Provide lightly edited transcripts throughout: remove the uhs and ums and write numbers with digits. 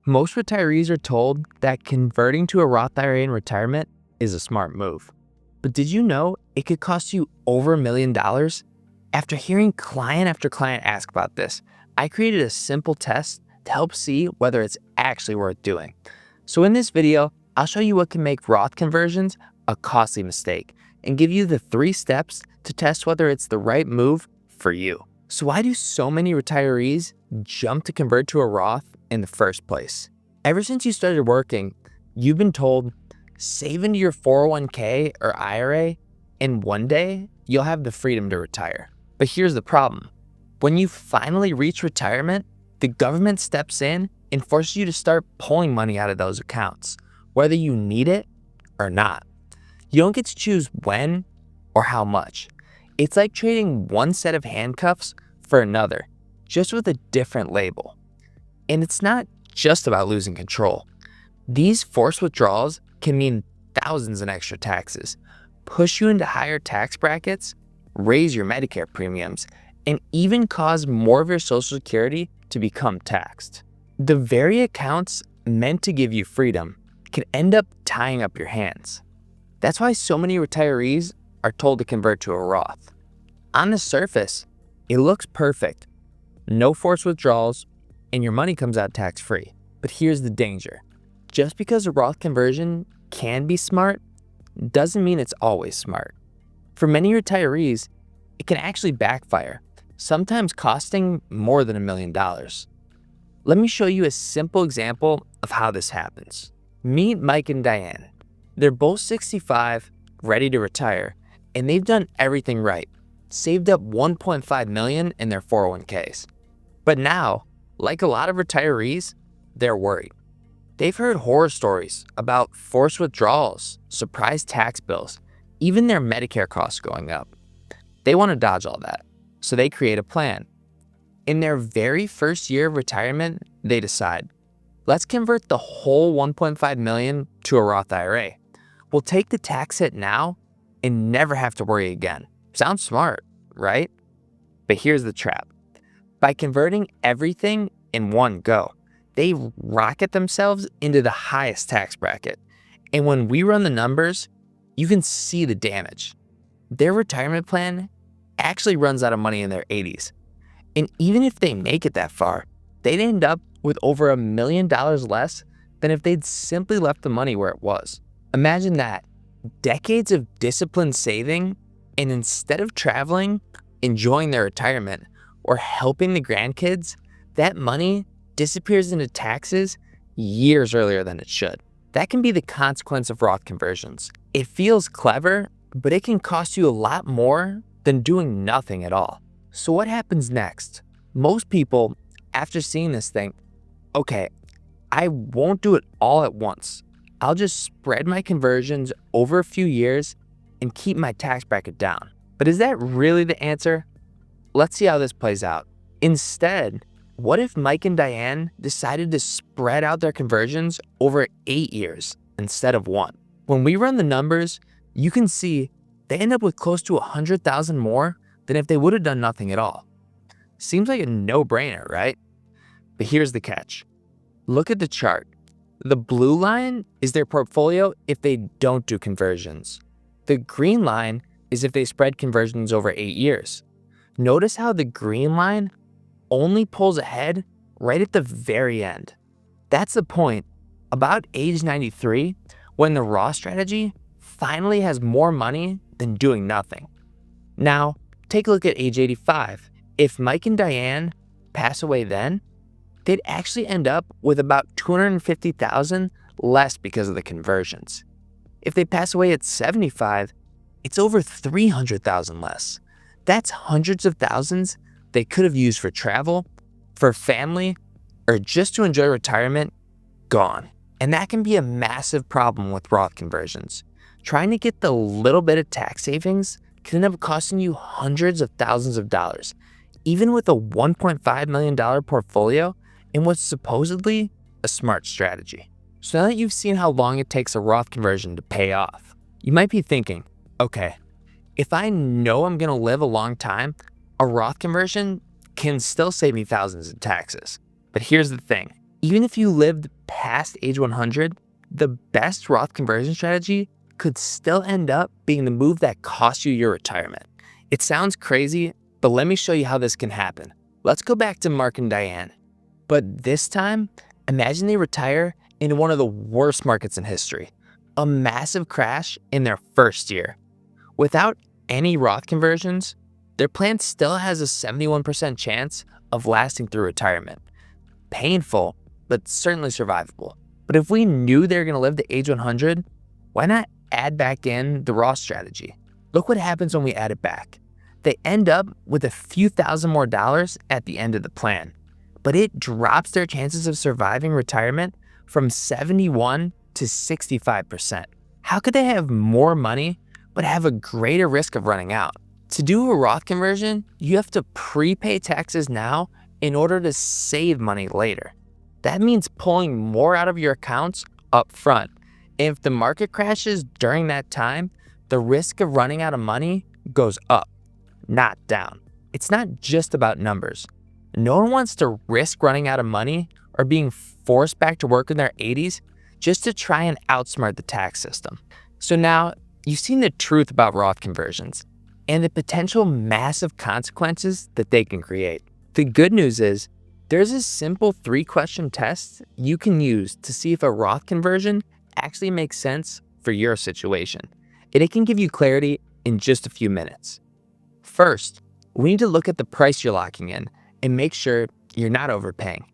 Most retirees are told that converting to a Roth IRA in retirement is a smart move. But did you know it could cost you over $1 million? After hearing client after client ask about this, I created a simple test to help see whether it's actually worth doing. So in this video, I'll show you what can make Roth conversions a costly mistake and give you the 3 steps to test whether it's the right move for you. So why do so many retirees jump to convert to a Roth in the first place? Ever since you started working, you've been told, save into your 401k or IRA, and one day you'll have the freedom to retire. But here's the problem. When you finally reach retirement, the government steps in and forces you to start pulling money out of those accounts, whether you need it or not. You don't get to choose when or how much. It's like trading one set of handcuffs for another, just with a different label. And it's not just about losing control. These forced withdrawals can mean thousands in extra taxes, push you into higher tax brackets, raise your Medicare premiums, and even cause more of your Social Security to become taxed. The very accounts meant to give you freedom can end up tying up your hands. That's why so many retirees are told to convert to a Roth. On the surface, it looks perfect. No forced withdrawals, and your money comes out tax-free. But here's the danger. Just because a Roth conversion can be smart, doesn't mean it's always smart. For many retirees, it can actually backfire, sometimes costing more than $1 million. Let me show you a simple example of how this happens. Meet Mike and Diane. They're both 65, ready to retire, and they've done everything right. Saved up $1.5 million in their 401ks. But now, like a lot of retirees, they're worried. They've heard horror stories about forced withdrawals, surprise tax bills, even their Medicare costs going up. They want to dodge all that, so they create a plan. In their very first year of retirement, they decide, let's convert the whole $1.5 million to a Roth IRA. We'll take the tax hit now and never have to worry again. Sounds smart, right? But here's the trap. By converting everything in one go, they rocket themselves into the highest tax bracket. And when we run the numbers, you can see the damage. Their retirement plan actually runs out of money in their 80s. And even if they make it that far, they'd end up with over $1 million less than if they'd simply left the money where it was. Imagine that. Decades of disciplined saving, and instead of traveling, enjoying their retirement, or helping the grandkids, that money disappears into taxes years earlier than it should. That can be the consequence of Roth conversions. It feels clever, but it can cost you a lot more than doing nothing at all. So what happens next? Most people, after seeing this, think, okay, I won't do it all at once. I'll just spread my conversions over a few years and keep my tax bracket down. But is that really the answer? Let's see how this plays out. Instead, what if Mike and Diane decided to spread out their conversions over 8 years instead of 1? When we run the numbers, you can see they end up with close to $100,000 more than if they would have done nothing at all. Seems like a no-brainer, right? But here's the catch. Look at the chart. The blue line is their portfolio if they don't do conversions. The green line is if they spread conversions over 8 years. Notice how the green line only pulls ahead right at the very end. That's the point, about age 93, when the Roth strategy finally has more money than doing nothing. Now, take a look at age 85. If Mike and Diane pass away then, they'd actually end up with about $250,000 less because of the conversions. If they pass away at 75, it's over $300,000 less. That's hundreds of thousands they could have used for travel, for family, or just to enjoy retirement, gone. And that can be a massive problem with Roth conversions. Trying to get the little bit of tax savings can end up costing you hundreds of thousands of dollars, even with a $1.5 million portfolio in what's supposedly a smart strategy. So now that you've seen how long it takes a Roth conversion to pay off, you might be thinking, okay, if I know I'm going to live a long time, a Roth conversion can still save me thousands in taxes. But here's the thing. Even if you lived past age 100, the best Roth conversion strategy could still end up being the move that costs you your retirement. It sounds crazy, but let me show you how this can happen. Let's go back to Mark and Diane. But this time, imagine they retire in one of the worst markets in history, a massive crash in their first year. Without any Roth conversions, their plan still has a 71% chance of lasting through retirement. Painful, but certainly survivable. But if we knew they were going to live to age 100, why not add back in the Roth strategy? Look what happens when we add it back. They end up with a few thousand more dollars at the end of the plan, but it drops their chances of surviving retirement from 71 to 65%. How could they have more money but have a greater risk of running out? To do a Roth conversion, you have to prepay taxes now in order to save money later. That means pulling more out of your accounts up front. And if the market crashes during that time, the risk of running out of money goes up, not down. It's not just about numbers. No one wants to risk running out of money or being forced back to work in their 80s just to try and outsmart the tax system. So now you've seen the truth about Roth conversions and the potential massive consequences that they can create. The good news is there's a simple 3-question test you can use to see if a Roth conversion actually makes sense for your situation. And it can give you clarity in just a few minutes. First, we need to look at the price you're locking in and make sure you're not overpaying.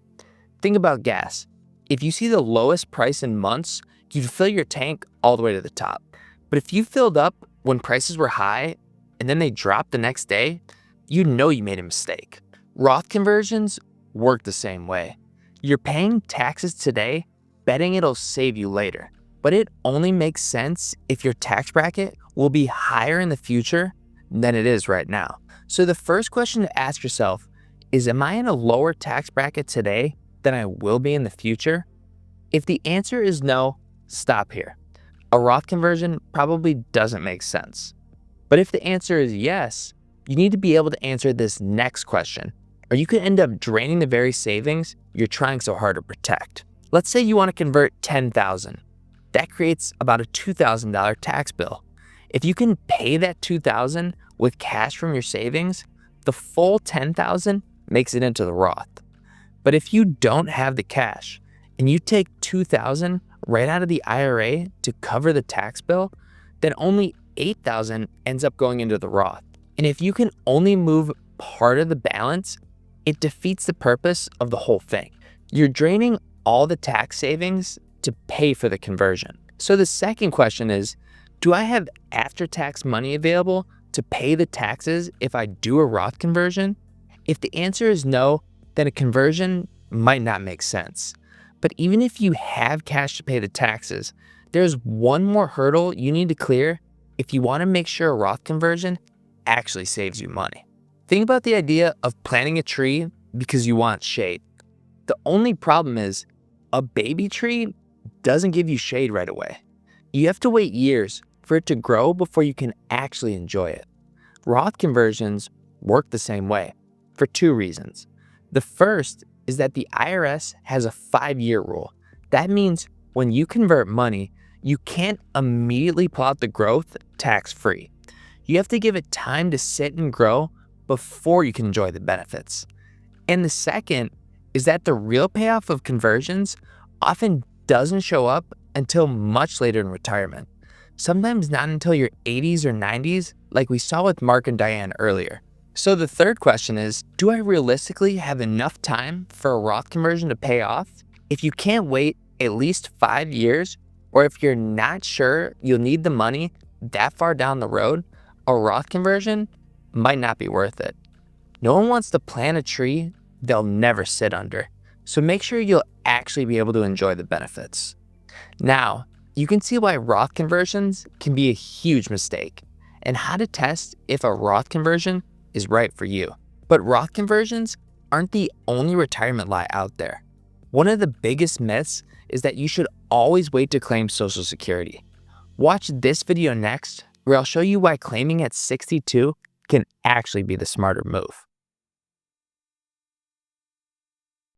Think about gas. If you see the lowest price in months, you'd fill your tank all the way to the top. But if you filled up when prices were high and then they dropped the next day, you know you made a mistake. Roth conversions work the same way. You're paying taxes today, betting it'll save you later. But it only makes sense if your tax bracket will be higher in the future than it is right now. So the first question to ask yourself is, am I in a lower tax bracket today than I will be in the future? If the answer is no, stop here. A Roth conversion probably doesn't make sense. But if the answer is yes, you need to be able to answer this next question, or you could end up draining the very savings you're trying so hard to protect. Let's say you want to convert $10,000. That creates about a $2,000 tax bill. If you can pay that $2,000 with cash from your savings, the full $10,000 makes it into the Roth. But if you don't have the cash and you take $2,000 right out of the IRA to cover the tax bill, then only $8,000 ends up going into the Roth. And if you can only move part of the balance, it defeats the purpose of the whole thing. You're draining all the tax savings to pay for the conversion. So the second question is, do I have after-tax money available to pay the taxes if I do a Roth conversion? If the answer is no, then a conversion might not make sense. But even if you have cash to pay the taxes, there's one more hurdle you need to clear if you want to make sure a Roth conversion actually saves you money. Think about the idea of planting a tree because you want shade. The only problem is a baby tree doesn't give you shade right away. You have to wait years for it to grow before you can actually enjoy it. Roth conversions work the same way for 2 reasons. The first is that the IRS has a 5-year rule. That means when you convert money, you can't immediately pull out the growth tax-free. You have to give it time to sit and grow before you can enjoy the benefits. And the second is that the real payoff of conversions often doesn't show up until much later in retirement. Sometimes not until your 80s or 90s, like we saw with Mark and Diane earlier. So the third question is, do I realistically have enough time for a Roth conversion to pay off? If you can't wait at least 5 years, or if you're not sure you'll need the money that far down the road, a Roth conversion might not be worth it. No one wants to plant a tree they'll never sit under, so make sure you'll actually be able to enjoy the benefits. Now, you can see why Roth conversions can be a huge mistake and how to test if a Roth conversion is right for you. But Roth conversions aren't the only retirement lie out there. One of the biggest myths is that you should always wait to claim Social Security. Watch this video next, where I'll show you why claiming at 62 can actually be the smarter move.